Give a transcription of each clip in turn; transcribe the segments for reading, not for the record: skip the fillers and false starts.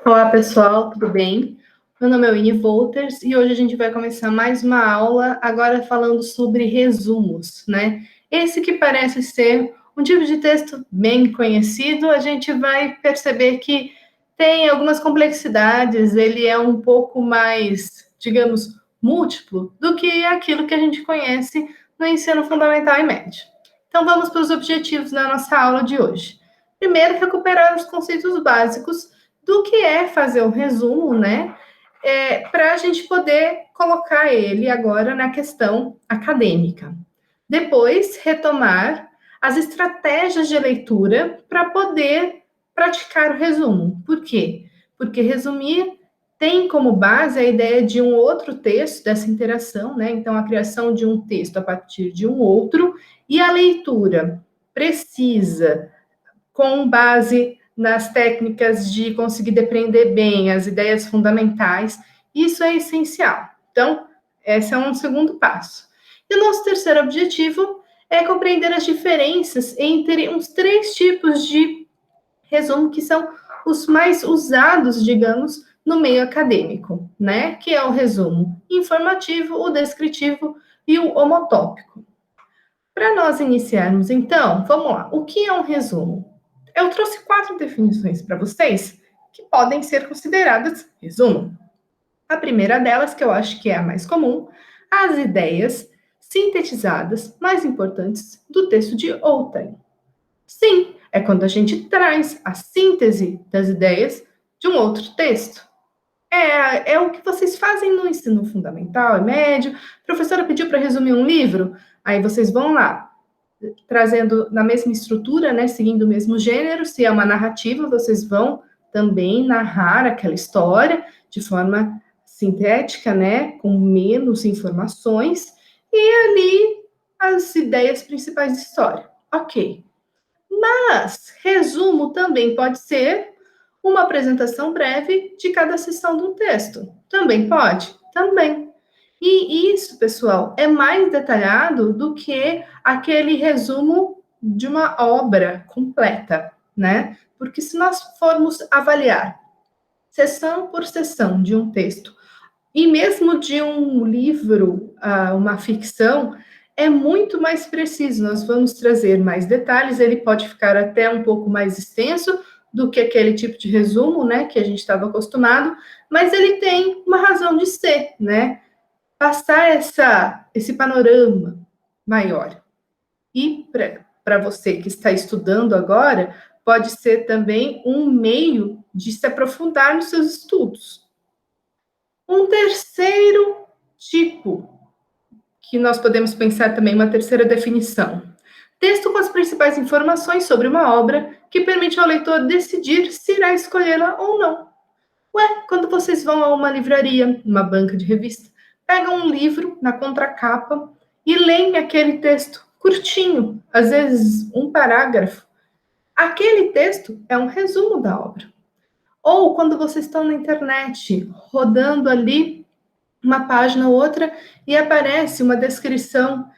Olá, pessoal, tudo bem? Meu nome é Winnie Wolters e hoje a gente vai começar mais uma aula, agora falando sobre resumos, né? Esse que parece ser um tipo de texto bem conhecido, a gente vai perceber que tem algumas complexidades, ele é um pouco mais, digamos, múltiplo do que aquilo que a gente conhece no ensino fundamental e médio. Então, vamos para os objetivos da nossa aula de hoje. Primeiro, recuperar os conceitos básicos do que é fazer um resumo, né? Para a gente poder colocar ele agora na questão acadêmica. Depois, retomar as estratégias de leitura para poder praticar o resumo. Por quê? Porque resumir tem como base a ideia de um outro texto, dessa interação, né? Então, a criação de um texto a partir de um outro, e a leitura precisa, com base nas técnicas de conseguir depreender bem as ideias fundamentais, isso é essencial. Então, esse é um segundo passo. E o nosso terceiro objetivo é compreender as diferenças entre uns 3 tipos de resumo que são os mais usados, digamos, no meio acadêmico, né? Que é o resumo informativo, o descritivo e o homotópico. Para nós iniciarmos, então, vamos lá. O que é um resumo? Eu trouxe 4 definições para vocês que podem ser consideradas resumo. A primeira delas, que eu acho que é a mais comum, as ideias sintetizadas mais importantes do texto de outrem. Sim, é quando a gente traz a síntese das ideias de um outro texto. É o que vocês fazem no ensino fundamental e médio. A professora pediu para resumir um livro, aí vocês vão lá, trazendo na mesma estrutura, né, seguindo o mesmo gênero. Se é uma narrativa, vocês vão também narrar aquela história de forma sintética, né, com menos informações, e ali as ideias principais de história. Ok. Mas resumo também pode ser uma apresentação breve de cada seção de um texto. Também pode? Também. E isso, pessoal, é mais detalhado do que aquele resumo de uma obra completa, né? Porque se nós formos avaliar seção por seção de um texto, e mesmo de um livro, uma ficção, é muito mais preciso. Nós vamos trazer mais detalhes, ele pode ficar até um pouco mais extenso do que aquele tipo de resumo, né, que a gente estava acostumado, mas ele tem uma razão de ser, né? Passar esse panorama maior. E para você que está estudando agora, pode ser também um meio de se aprofundar nos seus estudos. Um terceiro tipo, que nós podemos pensar também, uma terceira definição. Texto com as principais informações sobre uma obra que permite ao leitor decidir se irá escolhê-la ou não. Quando vocês vão a uma livraria, uma banca de revista, pegam um livro na contracapa e leem aquele texto curtinho, às vezes um parágrafo. Aquele texto é um resumo da obra. Ou quando vocês estão na internet, rodando ali uma página ou outra e aparece uma descrição,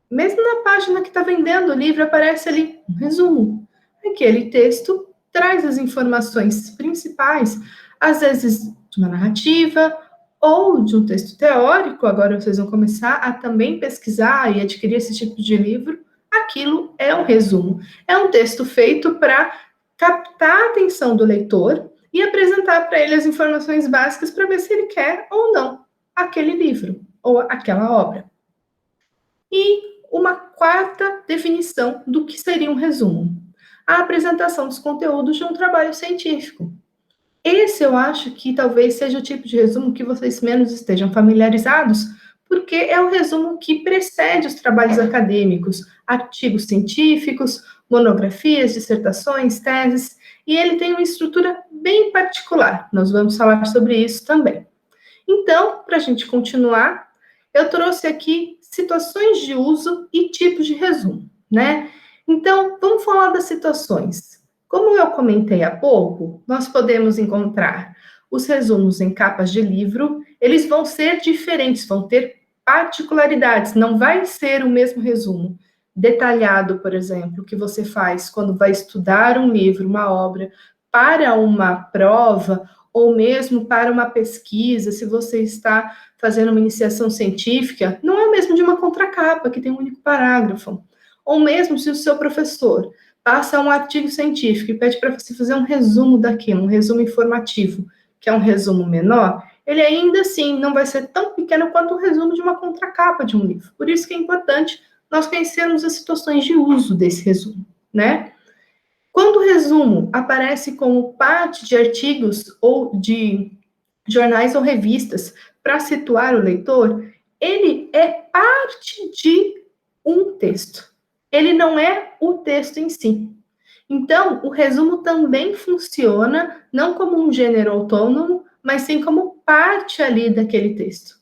mesmo na página que está vendendo o livro, aparece ali um resumo. Aquele texto traz as informações principais, às vezes de uma narrativa ou de um texto teórico. Agora vocês vão começar a também pesquisar e adquirir esse tipo de livro. Aquilo é um resumo. É um texto feito para captar a atenção do leitor e apresentar para ele as informações básicas para ver se ele quer ou não aquele livro ou aquela obra. E uma quarta definição do que seria um resumo: a apresentação dos conteúdos de um trabalho científico. Esse eu acho que talvez seja o tipo de resumo que vocês menos estejam familiarizados, porque é o resumo que precede os trabalhos acadêmicos, artigos científicos, monografias, dissertações, teses, e ele tem uma estrutura bem particular. Nós vamos falar sobre isso também. Então, para a gente continuar, eu trouxe aqui situações de uso e tipos de resumo, né? Então, vamos falar das situações. Como eu comentei há pouco, nós podemos encontrar os resumos em capas de livro, eles vão ser diferentes, vão ter particularidades, não vai ser o mesmo resumo detalhado, por exemplo, que você faz quando vai estudar um livro, uma obra, para uma prova, ou mesmo para uma pesquisa, se você está fazendo uma iniciação científica, não é o mesmo de uma contracapa, que tem um único parágrafo. Ou mesmo se o seu professor passa um artigo científico e pede para você fazer um resumo daquilo, um resumo informativo, que é um resumo menor, ele ainda assim não vai ser tão pequeno quanto o resumo de uma contracapa de um livro. Por isso que é importante nós conhecermos as situações de uso desse resumo, né? Quando o resumo aparece como parte de artigos ou de jornais ou revistas para situar o leitor, ele é parte de um texto. Ele não é o texto em si. Então, o resumo também funciona não como um gênero autônomo, mas sim como parte ali daquele texto.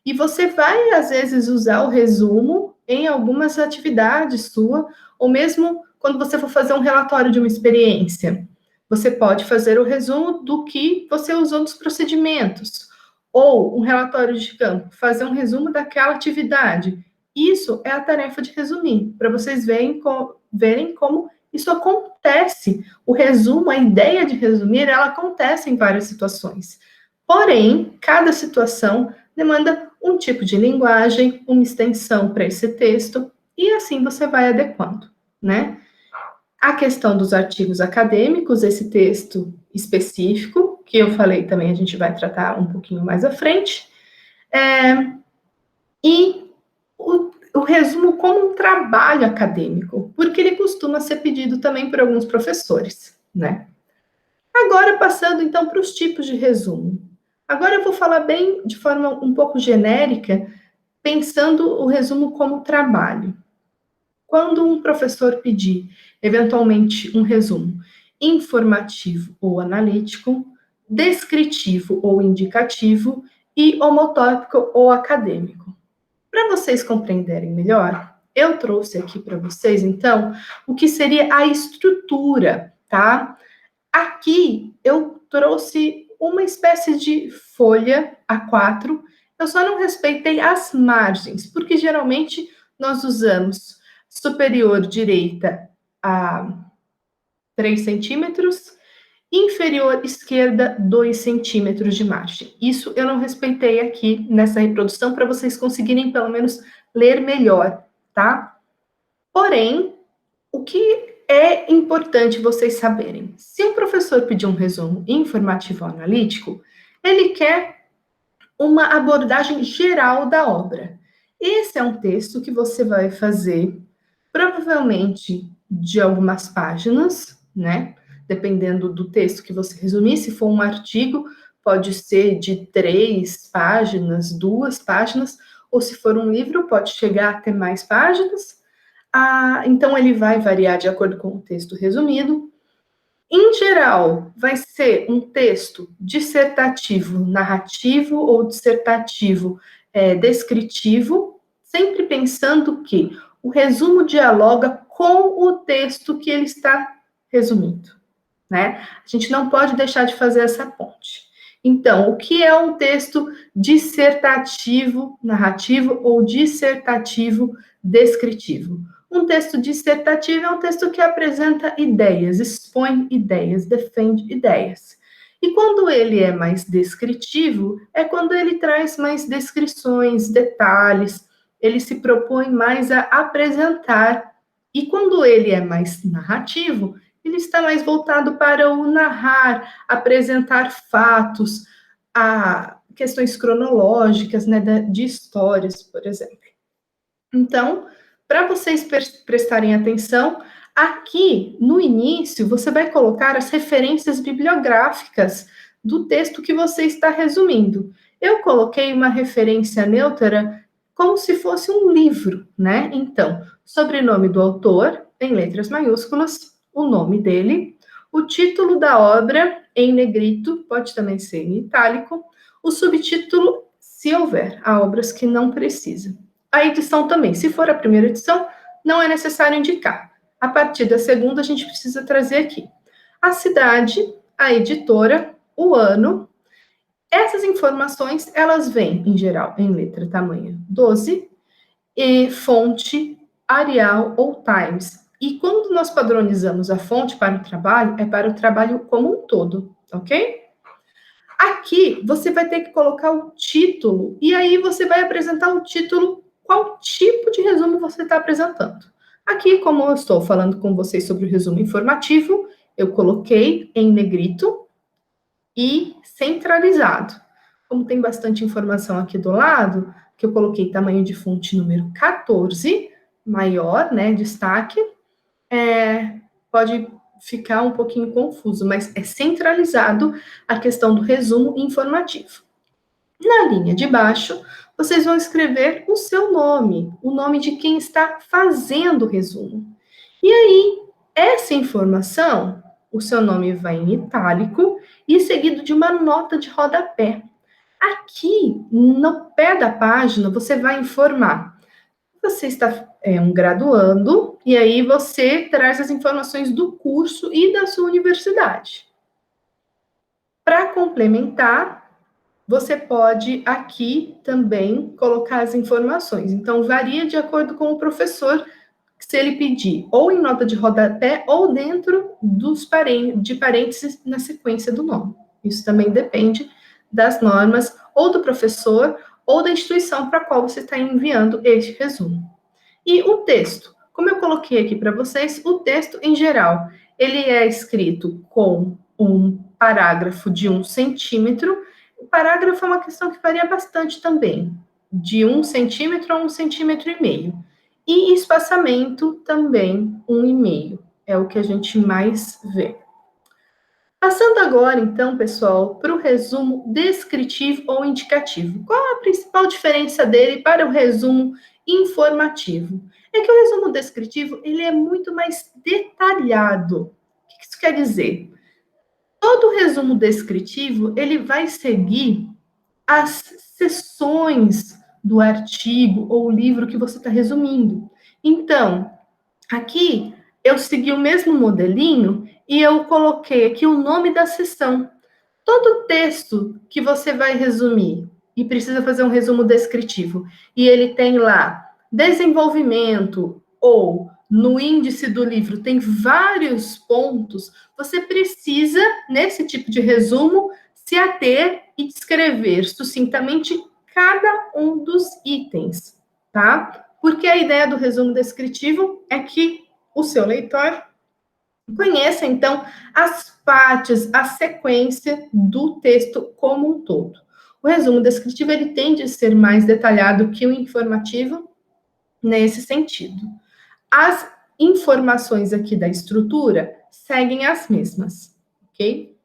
E você vai, às vezes, usar o resumo em algumas atividades sua, ou mesmo quando você for fazer um relatório de uma experiência. Você pode fazer o resumo do que você usou dos procedimentos, ou um relatório de campo, fazer um resumo daquela atividade. Isso é a tarefa de resumir, para vocês verem como isso acontece. O resumo, a ideia de resumir, ela acontece em várias situações. Porém, cada situação demanda um tipo de linguagem, uma extensão para esse texto, e assim você vai adequando, né? A questão dos artigos acadêmicos, esse texto específico, que eu falei também, a gente vai tratar um pouquinho mais à frente, e o resumo como um trabalho acadêmico, porque ele costuma ser pedido também por alguns professores, né? Agora, passando então para os tipos de resumo. Agora eu vou falar bem de forma um pouco genérica, pensando o resumo como trabalho. Quando um professor pedir, eventualmente, um resumo informativo ou analítico, descritivo ou indicativo e homotópico ou acadêmico. Para vocês compreenderem melhor, eu trouxe aqui para vocês, então, o que seria a estrutura, tá? Aqui eu trouxe uma espécie de folha A4, eu só não respeitei as margens, porque geralmente nós usamos superior direita a 3 centímetros, inferior esquerda 2 centímetros de margem. Isso eu não respeitei aqui nessa reprodução para vocês conseguirem pelo menos ler melhor, tá? Porém, o que é importante vocês saberem? Se um professor pedir um resumo informativo ou analítico, ele quer uma abordagem geral da obra. Esse é um texto que você vai fazer, provavelmente de algumas páginas, né? Dependendo do texto que você resumir, se for um artigo, pode ser de 3 páginas, 2 páginas, ou se for um livro, pode chegar a ter mais páginas. Então, ele vai variar de acordo com o texto resumido. Em geral, vai ser um texto dissertativo narrativo ou dissertativo descritivo, sempre pensando que o resumo dialoga com o texto que ele está resumindo, né? A gente não pode deixar de fazer essa ponte. Então, o que é um texto dissertativo narrativo ou dissertativo descritivo? Um texto dissertativo é um texto que apresenta ideias, expõe ideias, defende ideias. E quando ele é mais descritivo, é quando ele traz mais descrições, detalhes, ele se propõe mais a apresentar. E quando ele é mais narrativo, ele está mais voltado para o narrar, apresentar fatos, a questões cronológicas, né, de histórias, por exemplo. Então, para vocês prestarem atenção, aqui no início você vai colocar as referências bibliográficas do texto que você está resumindo. Eu coloquei uma referência neutra como se fosse um livro, né? Então, sobrenome do autor, em letras maiúsculas, o nome dele, o título da obra em negrito, pode também ser em itálico, o subtítulo, se houver, há obras que não precisam. A edição também, se for a primeira edição, não é necessário indicar. A partir da segunda, a gente precisa trazer aqui a cidade, a editora, o ano. Essas informações, elas vêm, em geral, em letra tamanho 12, e fonte Arial ou Times. E quando nós padronizamos a fonte para o trabalho, é para o trabalho como um todo, ok? Aqui, você vai ter que colocar o título, e aí você vai apresentar o título, qual tipo de resumo você está apresentando. Aqui, como eu estou falando com vocês sobre o resumo informativo, eu coloquei em negrito e centralizado. Como tem bastante informação aqui do lado, que eu coloquei tamanho de fonte número 14, maior, né, destaque, pode ficar um pouquinho confuso, mas é centralizado a questão do resumo informativo. Na linha de baixo, vocês vão escrever o seu nome, o nome de quem está fazendo o resumo. E aí, essa informação, o seu nome vai em itálico e seguido de uma nota de rodapé. Aqui, no pé da página, você vai informar. Você está um graduando, e aí você traz as informações do curso e da sua universidade. Para complementar, você pode aqui também colocar as informações. Então, varia de acordo com o professor, se ele pedir ou em nota de rodapé ou dentro de parênteses na sequência do nome. Isso também depende das normas ou do professor ou da instituição para a qual você está enviando este resumo. E o texto, como eu coloquei aqui para vocês, o texto em geral, ele é escrito com um parágrafo de 1 centímetro. O parágrafo é uma questão que varia bastante também, de 1 centímetro a 1,5 centímetro. E espaçamento também 1,5. É o que a gente mais vê. Passando agora, então, pessoal, para o resumo descritivo ou indicativo. Qual a principal diferença dele para o resumo informativo? É que o resumo descritivo, ele é muito mais detalhado. O que isso quer dizer? Todo resumo descritivo, ele vai seguir as seções do artigo ou livro que você está resumindo. Então, aqui eu segui o mesmo modelinho e eu coloquei aqui o nome da seção. Todo texto que você vai resumir e precisa fazer um resumo descritivo, e ele tem lá desenvolvimento ou no índice do livro tem vários pontos, você precisa, nesse tipo de resumo, se ater e descrever sucintamente cada um dos itens, tá? Porque a ideia do resumo descritivo é que o seu leitor conheça, então, as partes, a sequência do texto como um todo. O resumo descritivo, ele tende a ser mais detalhado que o informativo nesse sentido. As informações aqui da estrutura seguem as mesmas, ok?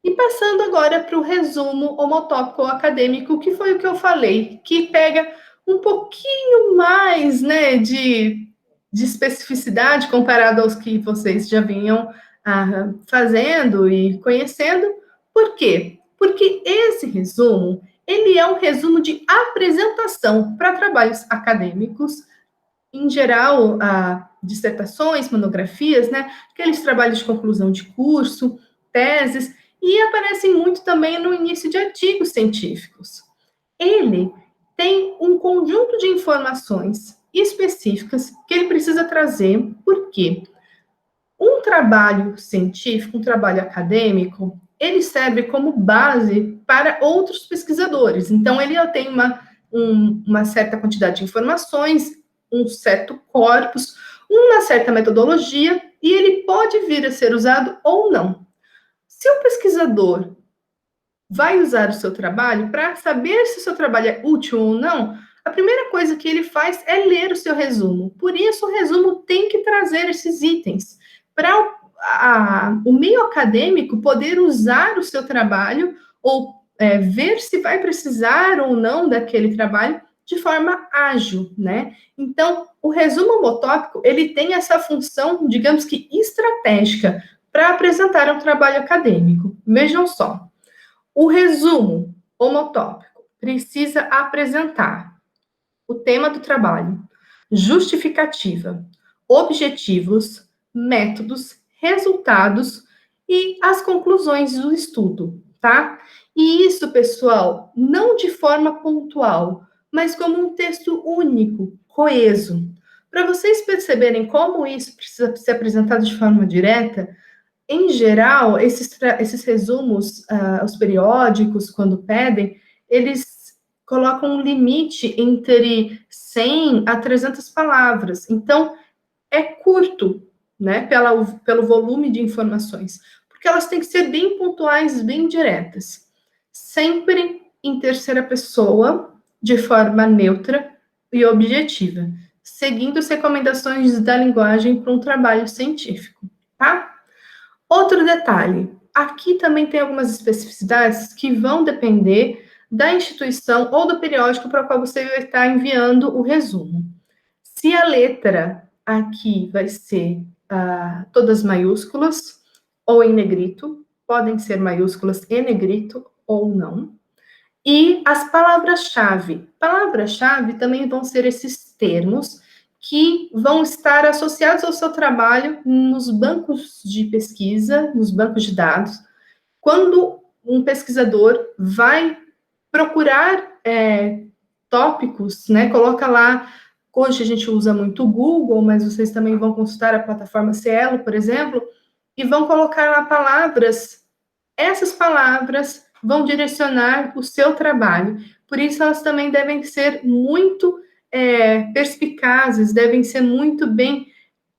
E passando agora para o resumo homotópico ou acadêmico, que foi o que eu falei, que pega um pouquinho mais, né, de especificidade comparado aos que vocês já vinham fazendo e conhecendo. Por quê? Porque esse resumo, ele é um resumo de apresentação para trabalhos acadêmicos, em geral, dissertações, monografias, né, aqueles trabalhos de conclusão de curso, teses, e aparecem muito também no início de artigos científicos. Ele tem um conjunto de informações específicas que ele precisa trazer, porque um trabalho científico, um trabalho acadêmico, ele serve como base para outros pesquisadores. Então, ele tem uma certa quantidade de informações, um certo corpus, uma certa metodologia, e ele pode vir a ser usado ou não. Se o pesquisador vai usar o seu trabalho, para saber se o seu trabalho é útil ou não, a primeira coisa que ele faz é ler o seu resumo. Por isso, o resumo tem que trazer esses itens, para o meio acadêmico poder usar o seu trabalho, ou ver se vai precisar ou não daquele trabalho de forma ágil, né? Então, o resumo homotópico, ele tem essa função, digamos que estratégica, para apresentar um trabalho acadêmico. Vejam só. O resumo homotópico precisa apresentar o tema do trabalho, justificativa, objetivos, métodos, resultados e as conclusões do estudo, tá? E isso, pessoal, não de forma pontual, mas como um texto único, coeso. Para vocês perceberem como isso precisa ser apresentado de forma direta, em geral, esses resumos, os periódicos, quando pedem, eles colocam um limite entre 100 a 300 palavras. Então, é curto, né, pelo volume de informações, porque elas têm que ser bem pontuais, bem diretas. Sempre em terceira pessoa, de forma neutra e objetiva, seguindo as recomendações da linguagem para um trabalho científico, tá? Outro detalhe, aqui também tem algumas especificidades que vão depender da instituição ou do periódico para o qual você vai estar enviando o resumo. Se a letra aqui vai ser todas maiúsculas ou em negrito, podem ser maiúsculas e negrito ou não. E as palavras-chave. Palavras-chave também vão ser esses termos que vão estar associados ao seu trabalho nos bancos de pesquisa, nos bancos de dados. Quando um pesquisador vai procurar tópicos, né, coloca lá, hoje a gente usa muito o Google, mas vocês também vão consultar a plataforma Cielo, por exemplo, e vão colocar lá palavras, essas palavras vão direcionar o seu trabalho. Por isso, elas também devem ser muito perspicazes, devem ser muito bem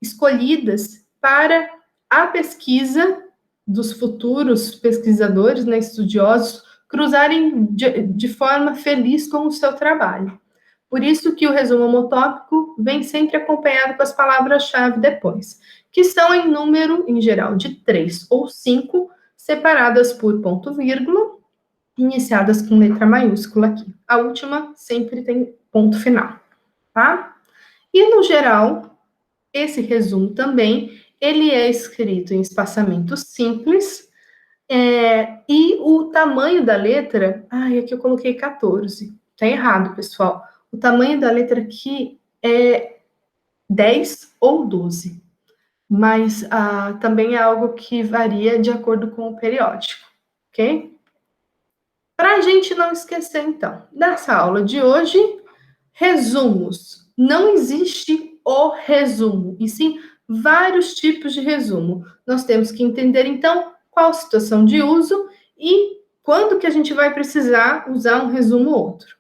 escolhidas para a pesquisa dos futuros pesquisadores, né, estudiosos, cruzarem de forma feliz com o seu trabalho. Por isso que o resumo homotópico vem sempre acompanhado com as palavras-chave depois, que são em número, em geral, de 3 ou 5, separadas por ponto vírgula, iniciadas com letra maiúscula aqui. A última sempre tem ponto final, tá? E, no geral, esse resumo também, ele é escrito em espaçamento simples, e o tamanho da letra, aqui eu coloquei 14, tá errado, pessoal. O tamanho da letra aqui é 10 ou 12, mas também é algo que varia de acordo com o periódico, ok? Para a gente não esquecer, então, dessa aula de hoje, resumos. Não existe o resumo, e sim vários tipos de resumo. Nós temos que entender, então, qual a situação de uso e quando que a gente vai precisar usar um resumo ou outro.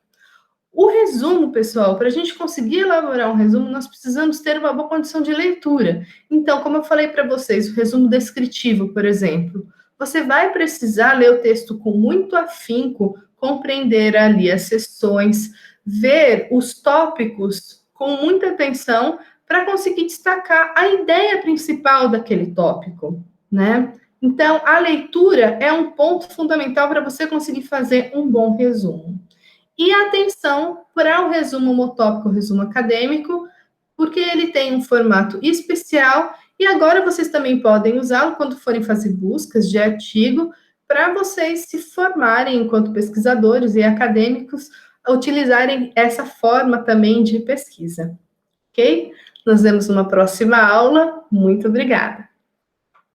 O resumo, pessoal, para a gente conseguir elaborar um resumo, nós precisamos ter uma boa condição de leitura. Então, como eu falei para vocês, o resumo descritivo, por exemplo, você vai precisar ler o texto com muito afinco, compreender ali as seções, ver os tópicos com muita atenção para conseguir destacar a ideia principal daquele tópico, né? Então, a leitura é um ponto fundamental para você conseguir fazer um bom resumo. E atenção para o resumo homotópico, o resumo acadêmico, porque ele tem um formato especial e agora vocês também podem usá-lo quando forem fazer buscas de artigo para vocês se formarem enquanto pesquisadores e acadêmicos, utilizarem essa forma também de pesquisa, ok? Nos vemos numa próxima aula. Muito obrigada!